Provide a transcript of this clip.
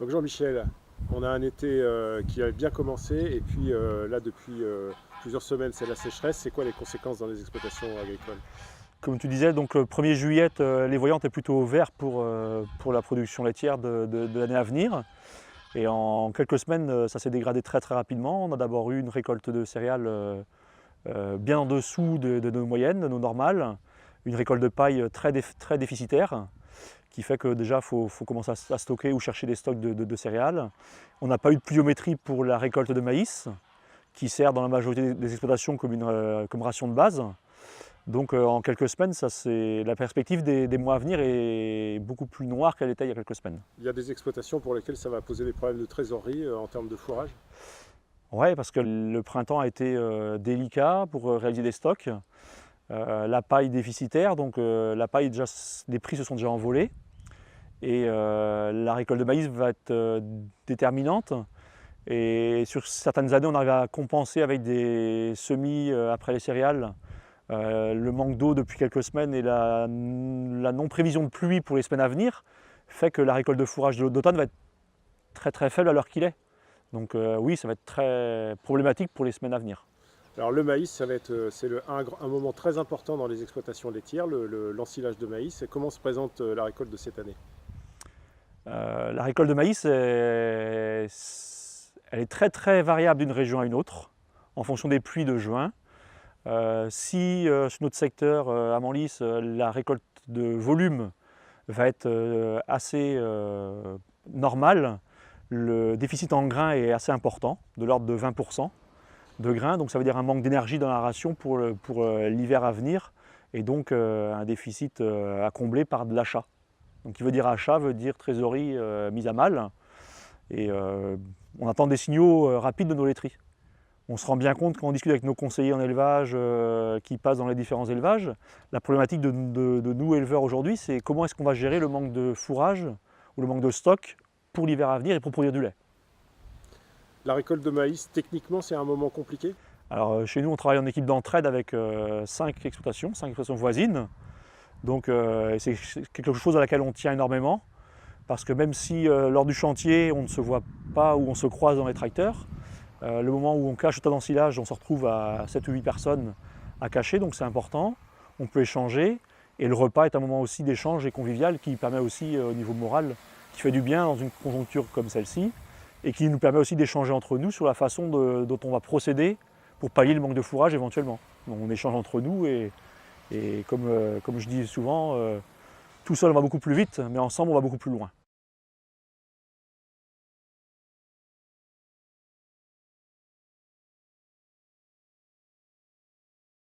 Donc Jean-Michel, on a un été qui a bien commencé et puis là depuis plusieurs semaines c'est la sécheresse. C'est quoi les conséquences dans les exploitations agricoles? Comme tu disais, donc le 1er juillet, les voyants étaient plutôt verts pour la production laitière de l'année à venir. Et en quelques semaines, ça s'est dégradé très rapidement. On a d'abord eu une récolte de céréales bien en dessous de nos moyennes, de nos normales. Une récolte de paille très déficitaire, qui fait que déjà, il faut commencer à stocker ou chercher des stocks de céréales. On n'a pas eu de pluviométrie pour la récolte de maïs, qui sert dans la majorité des exploitations comme ration de base. Donc en quelques semaines, la perspective des mois à venir est beaucoup plus noire qu'elle était il y a quelques semaines. Il y a des exploitations pour lesquelles ça va poser des problèmes de trésorerie en termes de fourrage. Ouais, parce que le printemps a été délicat pour réaliser des stocks. La paille déficitaire, donc la paille, déjà, les prix se sont déjà envolés. Et la récolte de maïs va être déterminante. Et sur certaines années, on arrive à compenser avec des semis après les céréales le manque d'eau depuis quelques semaines et la non-prévision de pluie pour les semaines à venir fait que la récolte de fourrage d'automne va être très faible à l'heure qu'il est. Donc oui, ça va être très problématique pour les semaines à venir. Alors le maïs, c'est un moment très important dans les exploitations laitières, l'ensilage de maïs. Et comment se présente la récolte de cette année? La récolte de maïs, elle est très variable d'une région à une autre, en fonction des pluies de juin. Si sur notre secteur à Manlis, la récolte de volume va être assez normale, le déficit en grains est assez important, de l'ordre de 20% de grains, donc ça veut dire un manque d'énergie dans la ration pour l'hiver à venir, et donc un déficit à combler par de l'achat. Donc qui veut dire achat, veut dire trésorerie mise à mal, et on attend des signaux rapides de nos laiteries. On se rend bien compte quand on discute avec nos conseillers en élevage qui passent dans les différents élevages, la problématique de nous éleveurs aujourd'hui, c'est comment est-ce qu'on va gérer le manque de fourrage ou le manque de stock pour l'hiver à venir et pour produire du lait. La récolte de maïs, techniquement, c'est un moment compliqué? Alors chez nous, on travaille en équipe d'entraide avec 5 exploitations voisines. Donc c'est quelque chose à laquelle on tient énormément, parce que même si lors du chantier, on ne se voit pas ou on se croise dans les tracteurs, le moment où on cache le tas d'ensilage, on se retrouve à 7 ou 8 personnes à cacher, donc c'est important. On peut échanger, et le repas est un moment aussi d'échange et convivial qui permet aussi au niveau moral, qui fait du bien dans une conjoncture comme celle-ci, et qui nous permet aussi d'échanger entre nous sur la façon dont on va procéder pour pallier le manque de fourrage éventuellement. Donc on échange entre nous, et comme je dis souvent, tout seul on va beaucoup plus vite, mais ensemble on va beaucoup plus loin.